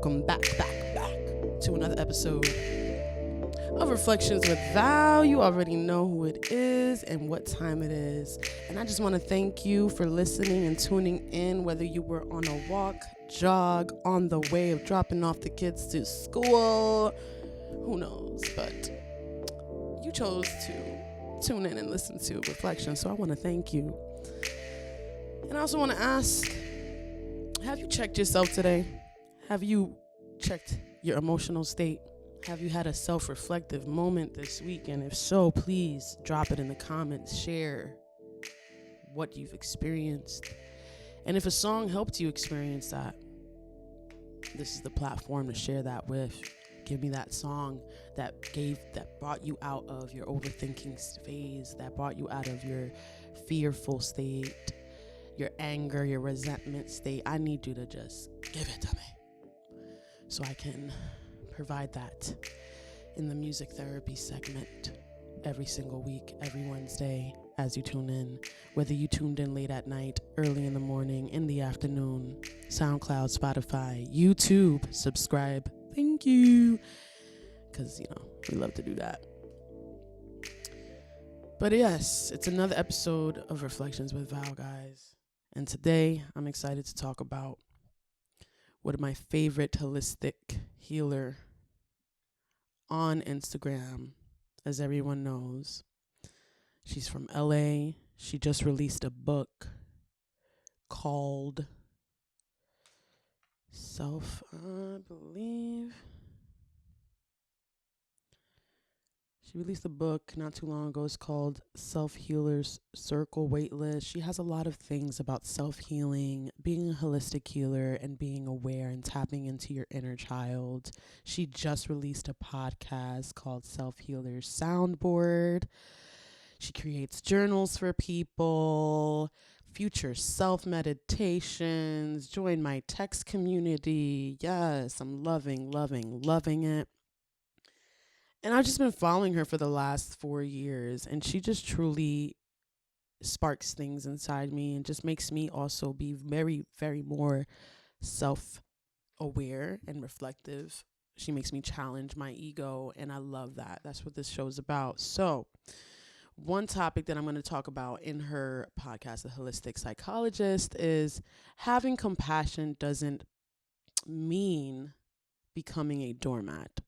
welcome back to another episode of Reflections with Val. You already know who it is and what time it is. And I just want to thank you for listening and tuning in, whether you were on a walk, jog, on the way of dropping off the kids to school, who knows, but you chose to tune in and listen to Reflections, so I want to thank you. And I also want to ask, have you checked yourself today? Have you checked your emotional state? Have you had a self-reflective moment this week? And if so, please drop it in the comments. Share what you've experienced. And if a song helped you experience that, this is the platform to share that with. Give me that song that brought you out of your overthinking phase, that brought you out of your fearful state, your anger, your resentment state. I need you to just give it to me so I can provide that in the music therapy segment every single week, every Wednesday as you tune in, whether you tuned in late at night, early in the morning, in the afternoon, SoundCloud, Spotify, YouTube, subscribe. Thank you. Because, we love to do that. But yes, it's another episode of Reflections with Val, guys. And today I'm excited to talk about one of my favorite holistic healer on Instagram, as everyone knows. She's from LA. She just released a book called I believe. She released a book not too long ago. It's called Self-Healer's Circle Waitlist. She has a lot of things about self-healing, being a holistic healer, and being aware and tapping into your inner child. She just released a podcast called Self-Healer's Soundboard. She creates journals for people, future self-meditations. Join my text community. Yes, I'm loving it. And I've just been following her for the last 4 years, and she just truly sparks things inside me and just makes me also be very, very more self-aware and reflective. She makes me challenge my ego, and I love that. That's what this show's about. So one topic that I'm going to talk about in her podcast, The Holistic Psychologist, is having compassion doesn't mean becoming a doormat.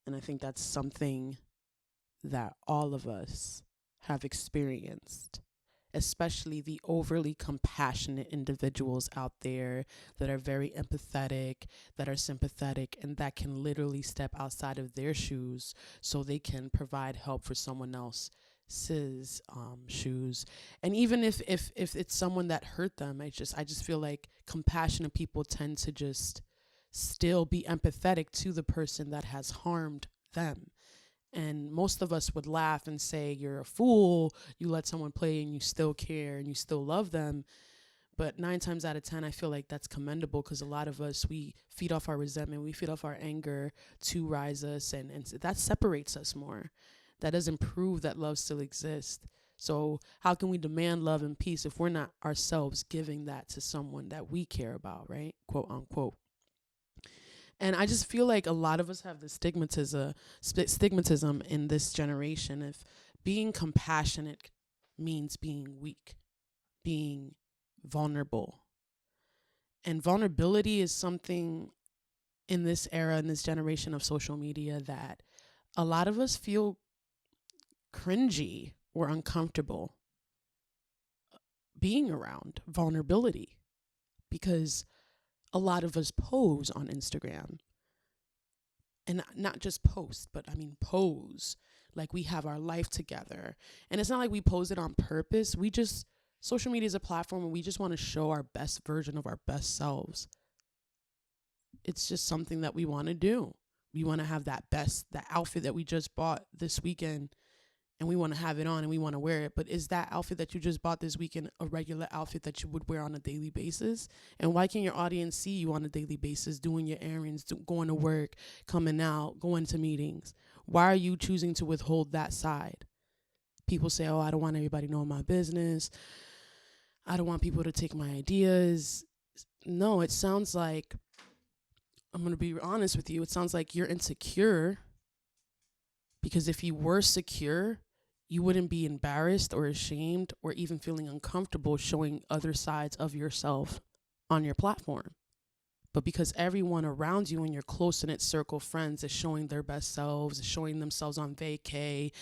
And I think that's something that all of us have experienced, especially the overly compassionate individuals out there that are very empathetic, that are sympathetic, and that can literally step outside of their shoes so they can provide help for someone else's shoes. And even if it's someone that hurt them, I just feel like compassionate people tend to just still be empathetic to the person that has harmed them. And most of us would laugh and say, you're a fool, you let someone play and you still care and you still love them. But 9 times out of 10, I feel like that's commendable, because a lot of us, we feed off our resentment, we feed off our anger to rise us, and that separates us more. That doesn't prove that love still exists. So how can we demand love and peace if we're not ourselves giving that to someone that we care about, right? Quote unquote. And I just feel like a lot of us have the stigmatism in this generation. If being compassionate means being weak, being vulnerable. And vulnerability is something in this era, in this generation of social media, that a lot of us feel cringy or uncomfortable being around vulnerability, because a lot of us pose on Instagram, and not just post, but pose like we have our life together. And it's not like we pose it on purpose. Social media is a platform where we just want to show our best version of our best selves. It's just something that we want to do. We want to have that outfit that we just bought this weekend, and we want to have it on and we want to wear it. But is that outfit that you just bought this weekend a regular outfit that you would wear on a daily basis? And why can't your audience see you on a daily basis, doing your errands, going to work, coming out, going to meetings? Why are you choosing to withhold that side? People say, I don't want everybody knowing my business. I don't want people to take my ideas. No, it sounds like I'm going to be honest with you. It sounds like you're insecure, because if you were secure, you wouldn't be embarrassed or ashamed or even feeling uncomfortable showing other sides of yourself on your platform. But because everyone around you in your close-knit circle friends is showing their best selves, showing themselves on vacay,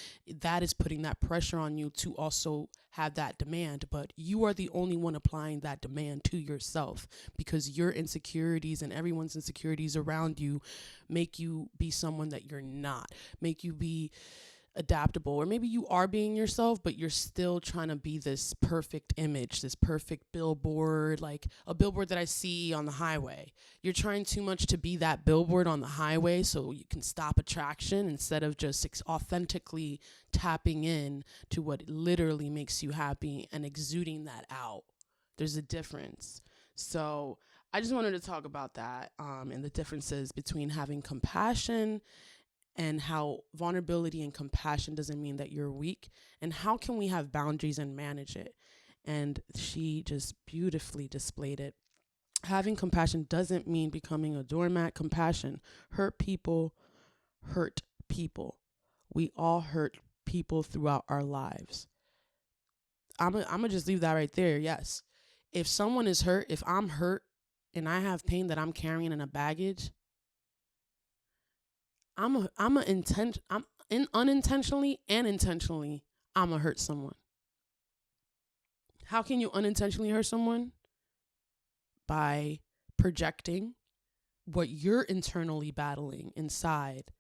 that is putting that pressure on you to also have that demand. But you are the only one applying that demand to yourself, because your insecurities and everyone's insecurities around you make you be someone that you're not, make you be adaptable, or maybe you are being yourself, but you're still trying to be this perfect image, this perfect billboard, like a billboard that I see on the highway. You're trying too much to be that billboard on the highway so you can stop attraction, instead of just authentically tapping in to what literally makes you happy and exuding that out. There's a difference. So I just wanted to talk about that, and the differences between having compassion and how vulnerability and compassion doesn't mean that you're weak, and how can we have boundaries and manage it. And she just beautifully displayed it. Having compassion doesn't mean becoming a doormat. Compassion hurt people. We all hurt people throughout our lives. I'm gonna just leave that right there. Yes, if someone is hurt, if I'm hurt and I have pain that I'm carrying in a baggage, unintentionally and intentionally, I'm gonna hurt someone. How can you unintentionally hurt someone? By projecting what you're internally battling inside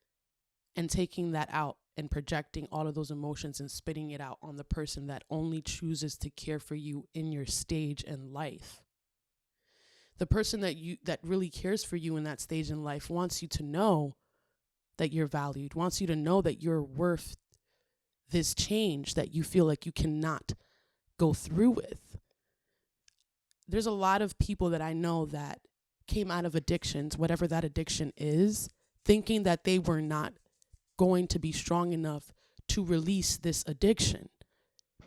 and taking that out and projecting all of those emotions and spitting it out on the person that only chooses to care for you in your stage in life. The person that really cares for you in that stage in life wants you to know that you're valued, wants you to know that you're worth this change that you feel like you cannot go through with. There's a lot of people that I know that came out of addictions, whatever that addiction is, thinking that they were not going to be strong enough to release this addiction.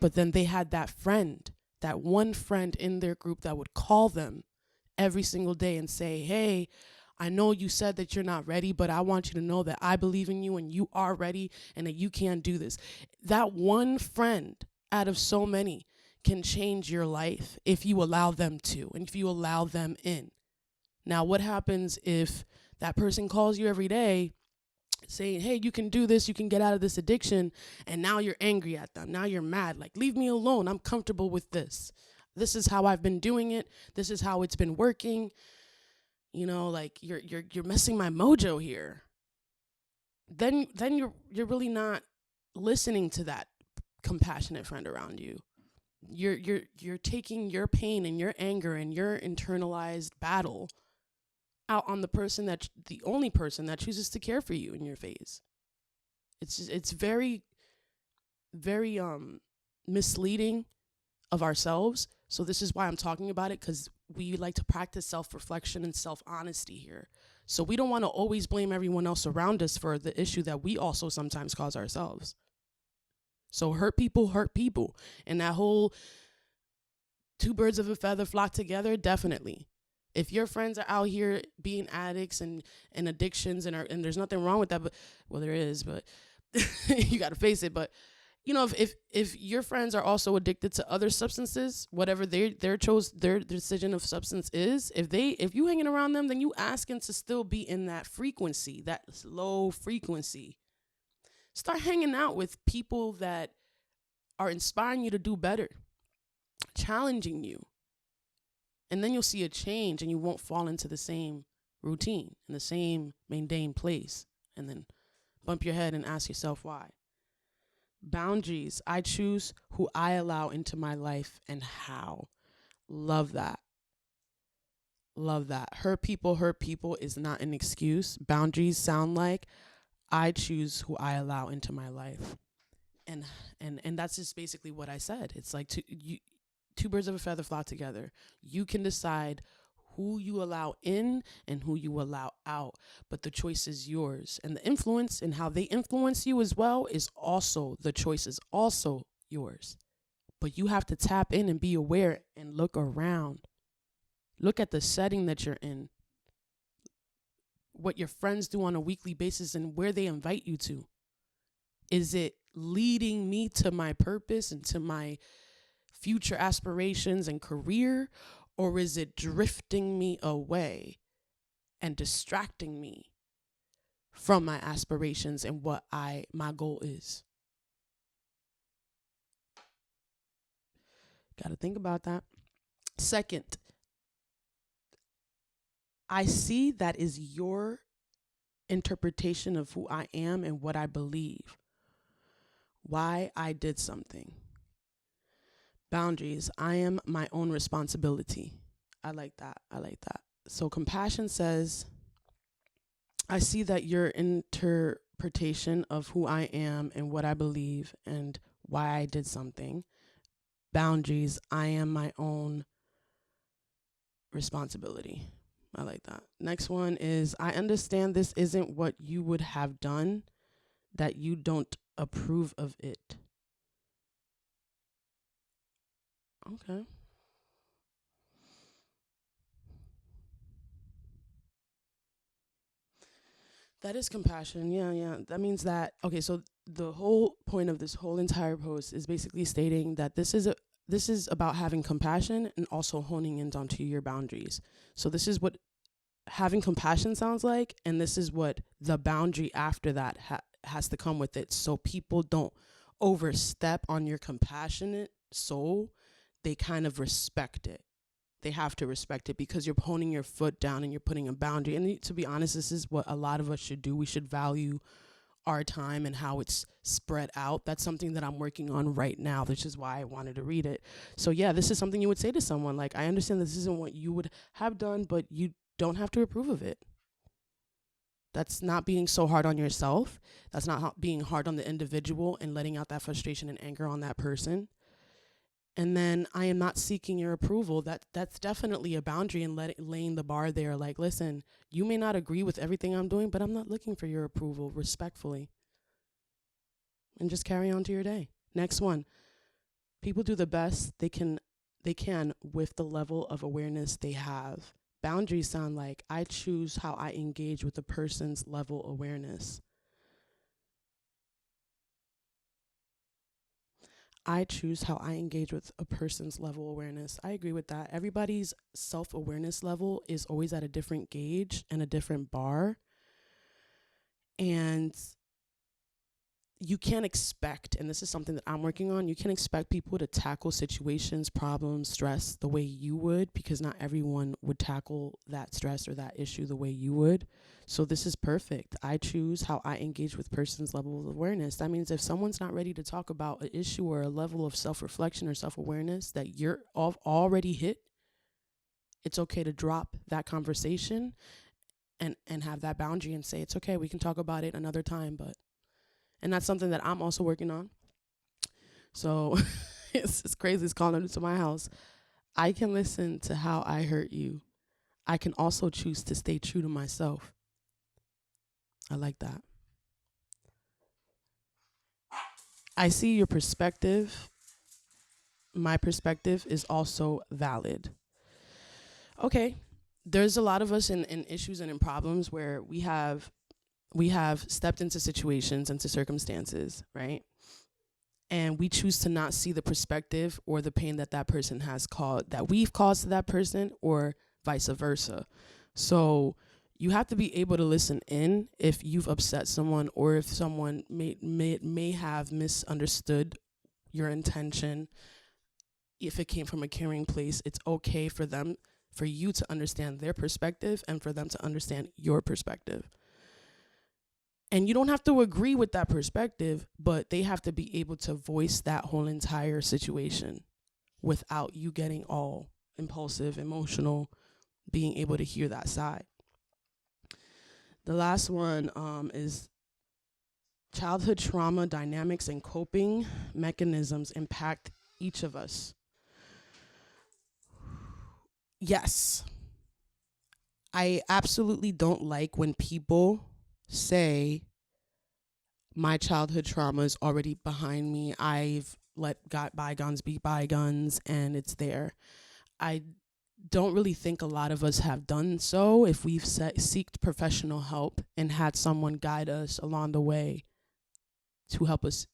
But then they had that friend, that one friend in their group that would call them every single day and say, hey, I know you said that you're not ready, but I want you to know that I believe in you and you are ready and that you can do this. That one friend out of so many can change your life if you allow them to, and if you allow them in. Now, what happens if that person calls you every day saying, hey, you can do this, you can get out of this addiction, and now you're angry at them, now you're mad, like, leave me alone, I'm comfortable with this. This is how I've been doing it, this is how it's been working. You know, like you're messing my mojo here. Then you're really not listening to that compassionate friend around you. You're taking your pain and your anger and your internalized battle out on the only person that chooses to care for you in your phase. It's very, very misleading of ourselves. So this is why I'm talking about it, because we like to practice self-reflection and self-honesty here. So we don't want to always blame everyone else around us for the issue that we also sometimes cause ourselves. So hurt people. And that whole two birds of a feather flock together, definitely. If your friends are out here being addicts and addictions and there's nothing wrong with that, but well, there is, but you got to face it. But you know, if your friends are also addicted to other substances, whatever their decision of substance is, if you hanging around them, then you asking to still be in that frequency, that low frequency. Start hanging out with people that are inspiring you to do better, challenging you. And then you'll see a change and you won't fall into the same routine, in the same mundane place, and then bump your head and ask yourself why. Boundaries. I choose who I allow into my life and how. Love that. Love that. Hurt people is not an excuse. Boundaries sound like I choose who I allow into my life. And that's just basically what I said. It's like two birds of a feather flock together. You can decide who you allow in and who you allow out, but the choice is yours. And the influence and how they influence you as well is also, the choice is also yours. But you have to tap in and be aware and look around. Look at the setting that you're in. what your friends do on a weekly basis and where they invite you to? Is it leading me to my purpose and to my future aspirations and career? Or is it drifting me away and distracting me from my aspirations and what my goal is? Got to think about that. Second, I see that is your interpretation of who I am and what I believe, why I did something. Boundaries. I am my own responsibility. I like that. So compassion says, I see that your interpretation of who I am and what I believe and why I did something. Boundaries. I am my own responsibility. I like that. Next one is, I understand this isn't what you would have done, that you don't approve of it. Okay. That is compassion. Yeah. That means that, okay, so the whole point of this whole entire post is basically stating that this is about having compassion and also honing in onto your boundaries. So this is what having compassion sounds like, and this is what the boundary after that has to come with it. So people don't overstep on your compassionate soul. They kind of respect it. They have to respect it because you're honing your foot down and you're putting a boundary. And to be honest, this is what a lot of us should do. We should value our time and how it's spread out. That's something that I'm working on right now, which is why I wanted to read it. So yeah, this is something you would say to someone. Like, I understand this isn't what you would have done, but you don't have to approve of it. That's not being so hard on yourself. That's not being hard on the individual and letting out that frustration and anger on that person. And then, I am not seeking your approval. That's definitely a boundary, and laying the bar there. Like, listen, you may not agree with everything I'm doing, but I'm not looking for your approval, respectfully. And just carry on to your day. Next one. People do the best they can with the level of awareness they have. Boundaries sound like, I choose how I engage with a person's level awareness. I choose how I engage with a person's level awareness. I agree with that. Everybody's self-awareness level is always at a different gauge and a different bar. And you can't expect, and this is something that I'm working on, you can't expect people to tackle situations, problems, stress the way you would, because not everyone would tackle that stress or that issue the way you would. So this is perfect. I choose how I engage with person's level of awareness. That means if someone's not ready to talk about an issue or a level of self-reflection or self-awareness that you're already hit, it's okay to drop that conversation and have that boundary and say, it's okay, we can talk about it another time, and that's something that I'm also working on. So it's crazy. It's calling into my house. I can listen to how I hurt you. I can also choose to stay true to myself. I like that. I see your perspective. My perspective is also valid. Okay. There's a lot of us in issues and in problems where we have stepped into situations, into circumstances, right? And we choose to not see the perspective or the pain that person has that we've caused to that person, or vice versa. So you have to be able to listen in if you've upset someone, or if someone may have misunderstood your intention. If it came from a caring place, it's okay for you to understand their perspective and for them to understand your perspective. And you don't have to agree with that perspective, but they have to be able to voice that whole entire situation without you getting all impulsive, emotional, being able to hear that side. The last one is childhood trauma dynamics and coping mechanisms impact each of us. Yes. I absolutely don't like when people say my childhood trauma is already behind me. I've got bygones be bygones and it's there. I don't really think a lot of us have done so if we've seeked professional help and had someone guide us along the way to help us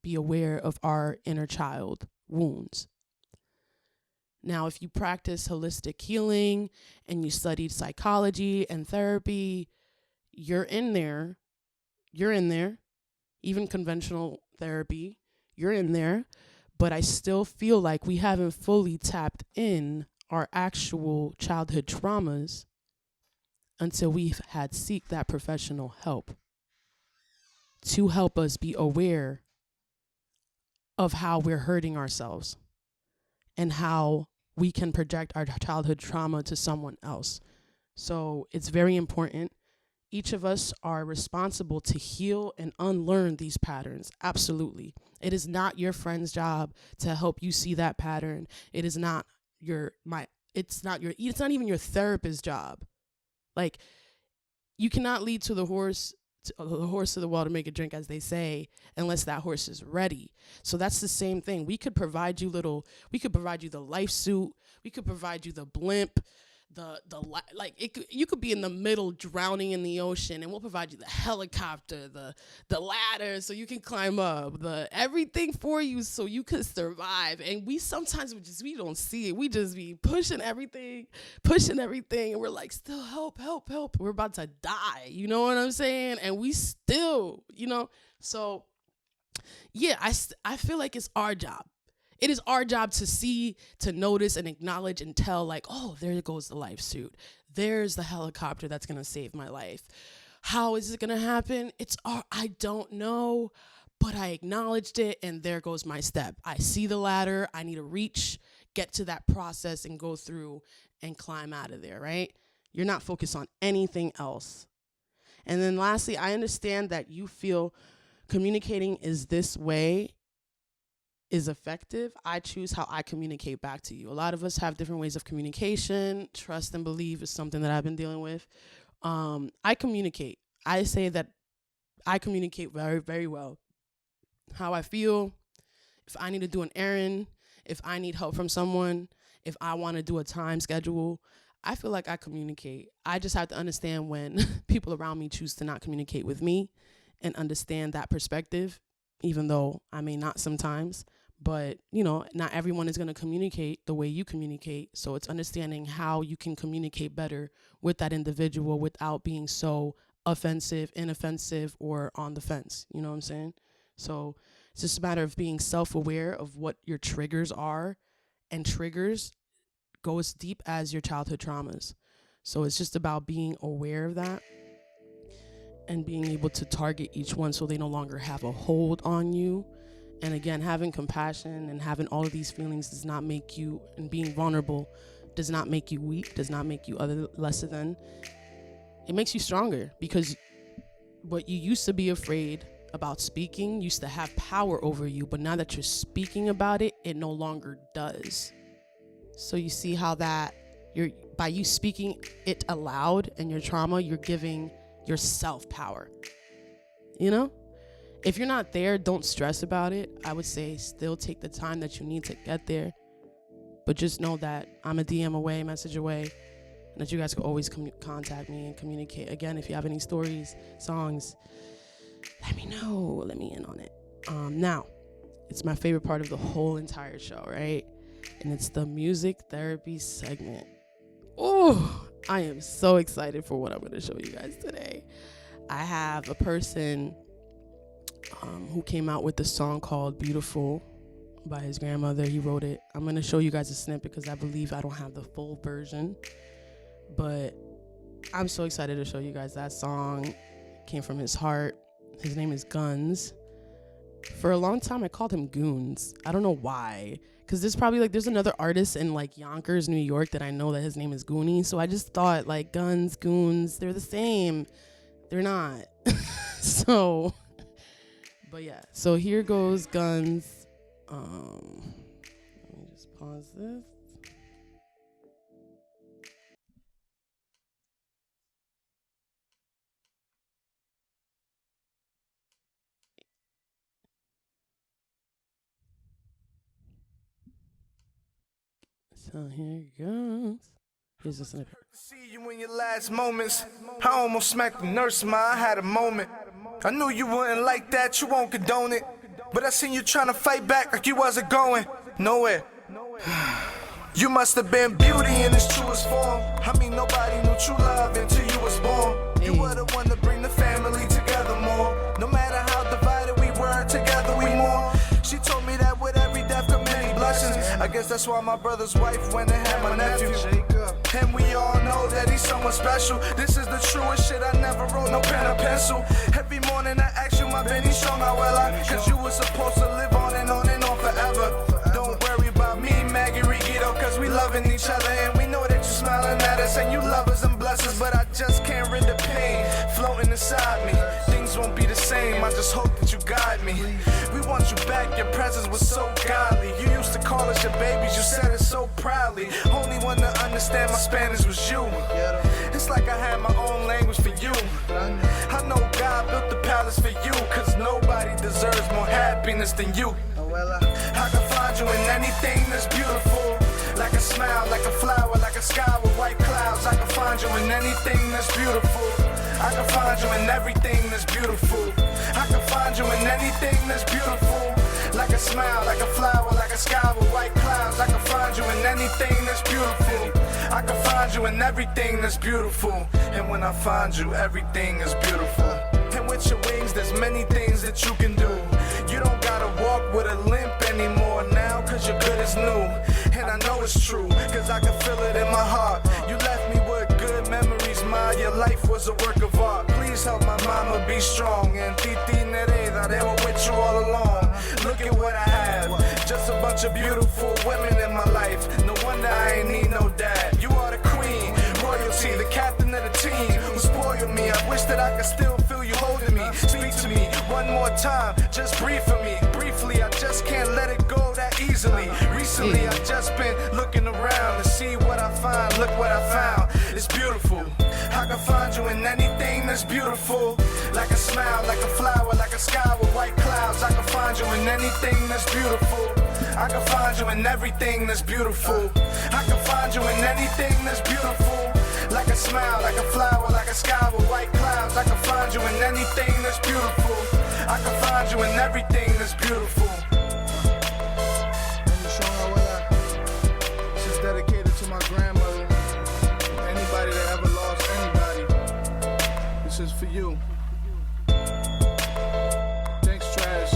be aware of our inner child wounds. Now, if you practice holistic healing and you studied psychology and therapy, you're in there. You're in there. Even conventional therapy, you're in there. But I still feel like we haven't fully tapped in our actual childhood traumas until we've had seek that professional help to help us be aware of how we're hurting ourselves and how we can project our childhood trauma to someone else. So it's very important. Each of us are responsible to heal and unlearn these patterns. Absolutely. It is not your friend's job to help you see that pattern. It is not it's not even your therapist's job. Like, you cannot lead to the horse to the well to make a drink, as they say, unless that horse is ready. So that's the same thing. We could provide you the life suit, we could provide you the blimp, you could be in the middle drowning in the ocean, and we'll provide you the helicopter, the ladder so you can climb up, the everything for you so you could survive. And we sometimes we don't see it. We just be pushing everything, and we're like, still help. We're about to die. You know what I'm saying? And we still, so yeah, I feel like it's our job. It is our job to see, to notice, and acknowledge and tell, like, oh, there goes the life suit. There's the helicopter that's going to save my life. How is it going to happen? I don't know, but I acknowledged it, and there goes my step. I see the ladder. I need to reach, get to that process, and go through and climb out of there, right? You're not focused on anything else. And then lastly, I understand that you feel communicating is this way is effective. I choose how I communicate back to you. A lot of us have different ways of communication. Trust and believe is something that I've been dealing with. I communicate. I say that I communicate very, very well. How I feel, if I need to do an errand, if I need help from someone, if I want to do a time schedule, I feel like I communicate. I just have to understand when people around me choose to not communicate with me and understand that perspective, even though I may not sometimes. But, not everyone is going to communicate the way you communicate. So it's understanding how you can communicate better with that individual without being so offensive, inoffensive, or on the fence. You know what I'm saying? So it's just a matter of being self-aware of what your triggers are. And triggers go as deep as your childhood traumas. So it's just about being aware of that and being able to target each one so they no longer have a hold on you. And again, having compassion and having all of these feelings does not make you, and being vulnerable does not make you weak, does not make you lesser than. It makes you stronger, because what you used to be afraid about speaking used to have power over you, but now that you're speaking about it, it no longer does. So you see how that by you speaking it aloud and your trauma, you're giving yourself power. If you're not there, don't stress about it. I would say still take the time that you need to get there. But just know that I'm a DM away, message away, and that you guys can always contact me and communicate. Again, if you have any stories, songs, let me know. Let me in on it. Now, it's my favorite part of the whole entire show, right? And it's the music therapy segment. Oh, I am so excited for what I'm going to show you guys today. I have a person who came out with the song called Beautiful by his grandmother. He wrote it. I'm going to show you guys a snippet because I believe I don't have the full version. But I'm so excited to show you guys that song. It came from his heart. His name is Guns. For a long time, I called him Goons. I don't know why. Because there's another artist in Yonkers, New York that I know that his name is Goonie. So I just thought Guns, Goons, they're the same. They're not. So... But yeah, so here goes Guns. Let me just pause this. So So here it goes. Here's a snippet. See you in your last moments. I almost smacked the nurse, ma. I had a moment. I knew you wouldn't like that, you won't condone it. But I seen you trying to fight back like you wasn't going nowhere. You must have been beauty in its truest form. I mean, nobody knew true love until you was born. You were the one to bring the family together more. No matter how divided we were, together we more. She told me that with every death come many blessings. I guess that's why my brother's wife went and had my nephew. And we all know that he's someone special. This is the truest shit, I never wrote no pen or pencil. Every morning I ask you, my Benny strong, how well I? Cause you were supposed to live on and on and on forever. Don't worry about me, Maggie Rigito, cause we loving each other. And we know that you're smiling at us and you love us and bless us. But I just can't rid the pain floating inside me. Things won't be the same, I just hope that you guide me. We want you back, your presence was so godly. You used to call us your babies, you said it so proudly. Only one to understand my Spanish was you. It's like I had my own language for you. I know God built the palace for you, cause nobody deserves more happiness than you. I can find you in anything that's beautiful. Like a smile, like a flower, like a sky with white clouds. I can find you in anything that's beautiful. I can find you in everything that's beautiful. I can find you in anything that's beautiful. Like a smile, like a flower, like a sky with white clouds. I can find you in anything that's beautiful. I can find you in everything that's beautiful. And when I find you, everything is beautiful. And with your wings, there's many things that you can do. You don't gotta walk with a limp anymore now, cause you're good as new. And I know it's true, cause I can feel it in my heart. You left me with good memories, ma. Your life was a work of art. Please help my mama be strong. And Titi Nereda, they were with you all along. Look at what I have, just a bunch of beautiful women in my life. No wonder I ain't need no dad. You are the queen, royalty, the captain of the team who spoiled me. I wish that I could still feel you holding me. Speak to me one more time, just breathe for me. Briefly, I just can't let it go that easily. Recently, I've just been looking around to see what I find. Look what I found, it's beautiful. I can find you in anything that's beautiful. Like a smile, like a flower, like a sky with white clouds. I can find you in anything that's beautiful. I can find you in everything that's beautiful. I can find you in anything that's beautiful. Like a smile, like a flower, like a sky with white clouds. I can find you in anything that's beautiful. I can find you in everything that's beautiful. This is dedicated to my grandmother. Anybody that ever lost anybody, this is for you. Thanks, Trash,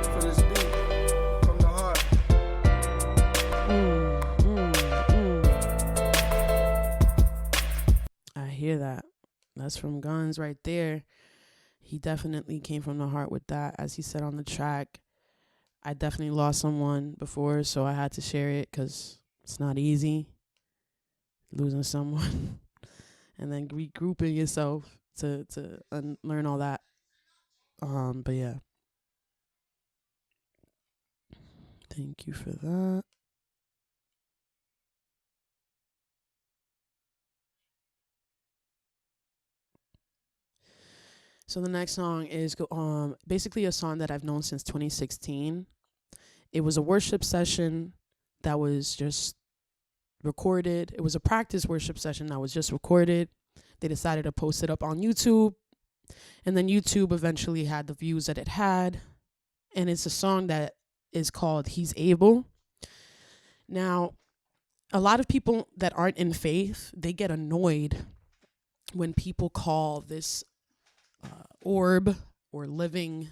for this beat from the heart. I hear that. That's from Guns right there. He definitely came from the heart with that. As he said on the track, I definitely lost someone before, so I had to share it because it's not easy losing someone and then regrouping yourself to learn all that. But yeah. Thank you for that. So the next song is basically a song that I've known since 2016. It was a worship session that was just recorded. It was a practice worship session that was just recorded. They decided to post it up on YouTube. And then YouTube eventually had the views that it had. And it's a song that is called He's Able. Now, a lot of people that aren't in faith, they get annoyed when people call this orb or living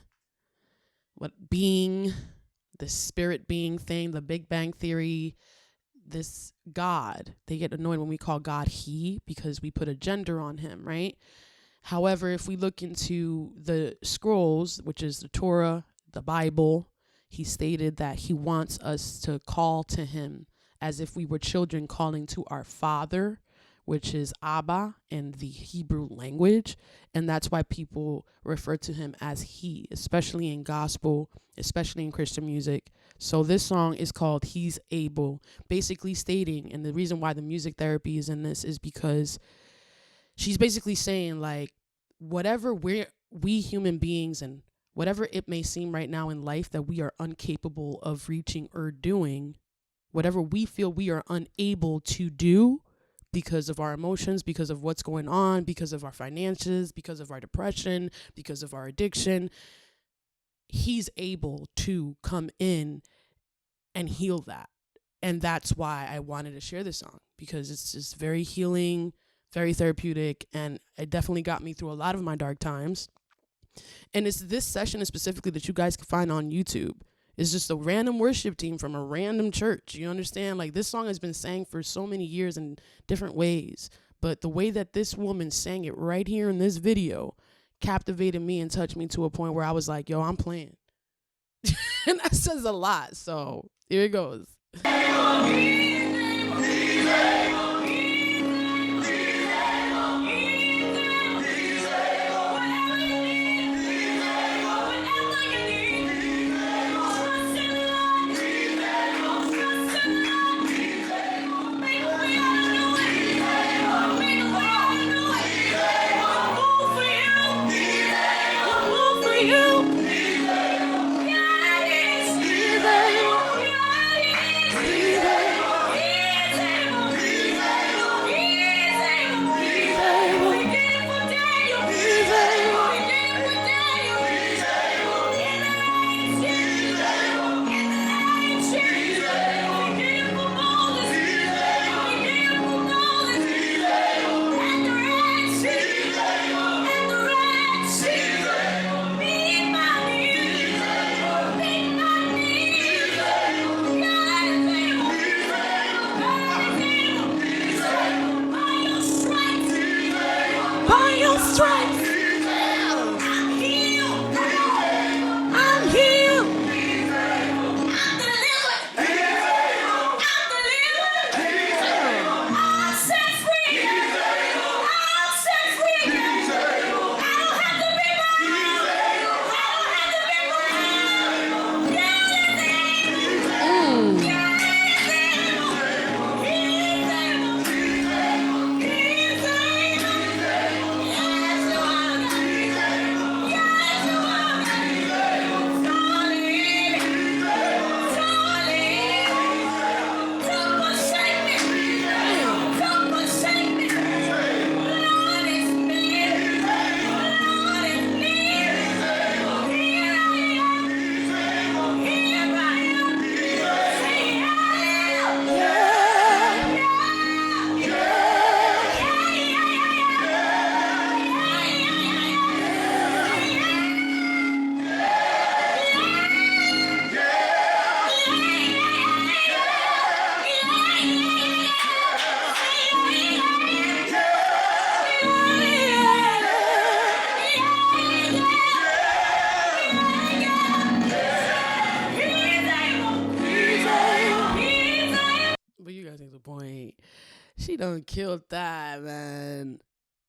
being, the spirit being thing, the Big Bang Theory, this God. They get annoyed when we call God he, because we put a gender on him, right? However, if we look into the scrolls, which is the Torah, the Bible, he stated that he wants us to call to him as if we were children calling to our father, which is Abba in the Hebrew language. And that's why people refer to him as he, especially in gospel, especially in Christian music. So this song is called He's Able, basically stating, and the reason why the music therapy is in this is because she's basically saying, like, whatever we human beings and whatever it may seem right now in life that we are incapable of reaching or doing, whatever we feel we are unable to do because of our emotions, because of what's going on, because of our finances, because of our depression, because of our addiction, he's able to come in and heal that. And that's why I wanted to share this song, because it's just very healing, very therapeutic, and it definitely got me through a lot of my dark times. And it's this session specifically that you guys can find on YouTube. It's just a random worship team from a random church. You understand? Like, this song has been sang for so many years in different ways. But the way that this woman sang it right here in this video captivated me and touched me to a point where I was like, yo, I'm playing. And that says a lot. So here it goes. She done killed that, man.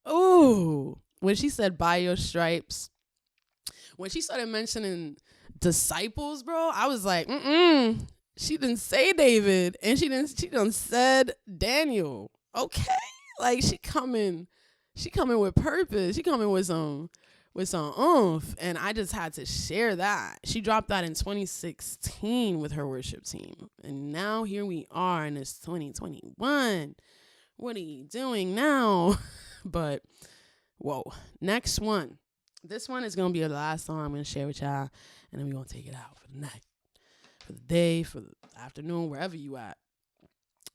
Ooh. When she said by your stripes, when she started mentioning disciples, bro, I was like, she didn't say David, and she done said Daniel. Okay. Like, she coming with purpose. She coming with some oomph. And I just had to share that. She dropped that in 2016 with her worship team. And now here we are in this 2021. What are you doing now? But, whoa. Next one. This one is going to be the last song I'm going to share with y'all. And then we're going to take it out for the night, for the day, for the afternoon, wherever you at.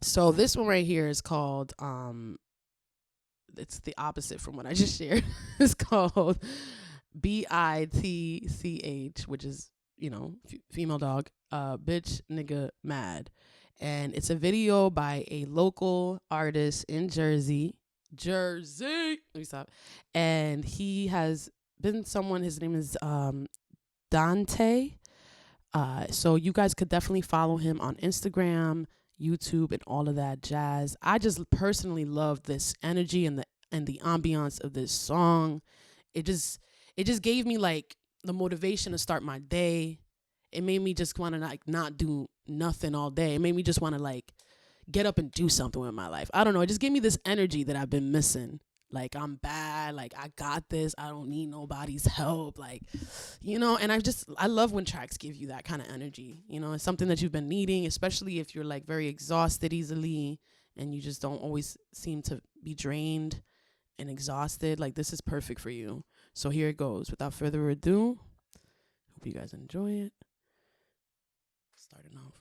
So this one right here is called, it's the opposite from what I just shared. It's called BITCH, which is, female dog, bitch, nigga, mad. And it's a video by a local artist in Jersey. Let me stop. And he has been someone, his name is Dante. So you guys could definitely follow him on Instagram, YouTube, and all of that jazz. I just personally love this energy and the ambiance of this song. It just gave me like the motivation to start my day. It made me just want to like not do nothing all day. It made me just want to like get up and do something with my life. I don't know. It just gave me this energy that I've been missing. Like, I'm bad bad. Like, I got this. I don't need nobody's help. Like, you know, and I love when tracks give you that kind of energy. You know, it's something that you've been needing, especially if you're like very exhausted easily and you just don't always seem to be drained and exhausted. Like, this is perfect for you. So here it goes. Without further ado, hope you guys enjoy it. Starting off.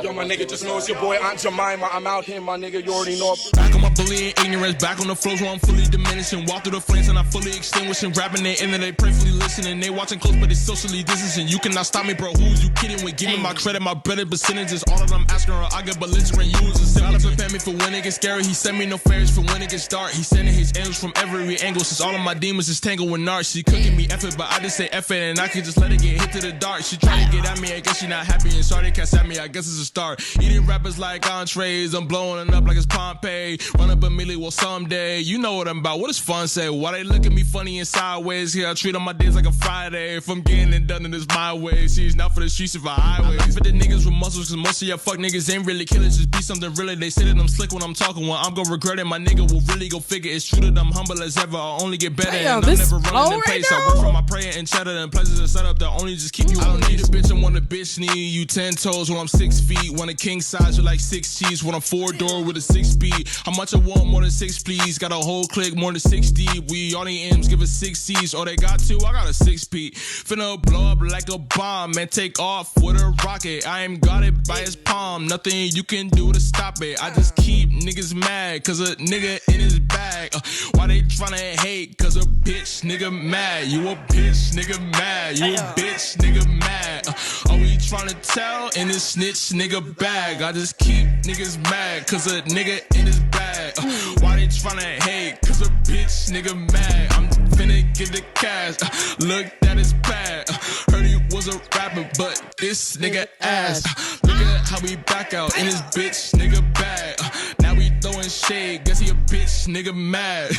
Yo, my nigga, just know it's your boy Aunt Jemima. I'm out here, my nigga, you already know. Back on my bullying ignorance, back on the floors where I'm fully diminishing. Walk through the flames and I'm fully extinguishing. Rapping they in and they prayerfully listening. They watching close, but they socially distancing. You cannot stop me, bro. Who's you kidding with? Give me my credit, my better percentages. All of them asking her, I get belligerent. You was a simple prepare me for when it gets scary. He sent me no fairies for when it gets dark. He sending his angels from every angle. Since all of my demons is tangled with narcs. She cooking me effort, but I just say effort and I can just let it get hit to the dark. She trying to get at me, I guess she not happy and sorry cats at me. I guess it's a start. Eating rappers like entrees, I'm blowing it up like it's Pompeii. Run up a million, well someday. You know what I'm about, what does fun say? Why they look at me funny and sideways? Here I treat all my days like a Friday. If I'm getting it done, then it's my way. She's not for the streets, if I highways. For the niggas with muscles, cause most of your fuck niggas ain't really killers. Just be something really. They say that I'm slick when I'm talking. Well, I'm gonna regret it. My nigga will really go figure. It's true that I'm humble as ever. I'll only get better. Damn, and I'm this never running in right pace. now? I work for my prayer and cheddar and pleasures are set up that only just keep you. I don't need a bitch and want a bitch need you 10 toes when I'm 6 feet. Want a king size with like 6 cheese. Want a 4-door with a 6-speed. How much I want? More than 6 please. Got a whole clique more than 6 deep. We all the M's give us 6 C's. Oh, they got 2, I got a 6P. Finna blow up like a bomb and take off with a rocket. I am got it by his palm. Nothing you can do to stop it. I just keep niggas mad cause a nigga in his bag. Why they tryna hate? Cause a bitch nigga mad. You a bitch nigga mad. You a bitch nigga mad. Are we tryna tell in this snitch nigga bag? I just keep niggas mad cause a nigga in his bag. Why they tryna hate? Cause a bitch nigga mad. I'm finna get the cash. Looked at his pad. Heard he was a rapper, but this nigga ass. Look at how we back out in his bitch nigga bag. Now we throwing shade. Guess he a bitch nigga mad.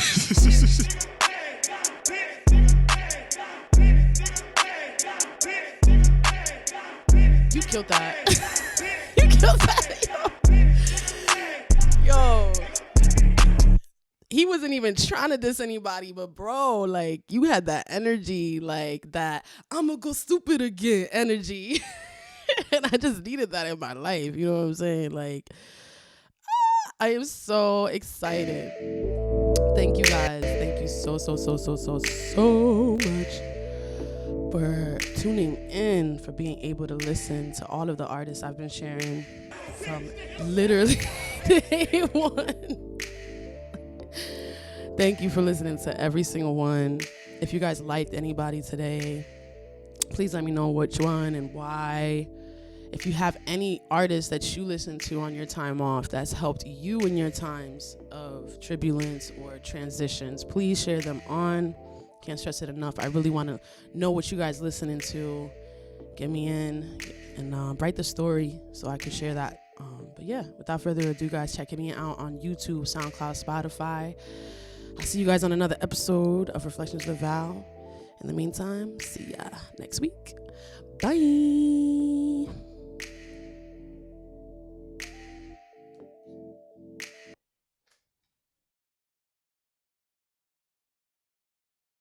You killed that. You killed that, yo. He wasn't even trying to diss anybody, but bro, like, you had that energy, like that I'ma go stupid again energy. And I just needed that in my life. You know what I'm saying? Like, I am so excited. Thank you guys. Thank you so much for tuning in, for being able to listen to all of the artists I've been sharing from literally day one. Thank you for listening to every single one. If you guys liked anybody today, please let me know which one and why. If you have any artists that you listen to on your time off that's helped you in your times of turbulence or transitions, please share them on. Can't stress it enough. I really want to know what you guys listening to. Get me in and write the story so I can share that. But yeah, without further ado, guys, checking me out on YouTube, SoundCloud, Spotify. I'll see you guys on another episode of Reflections with VAL. In the meantime, see ya next week. Bye.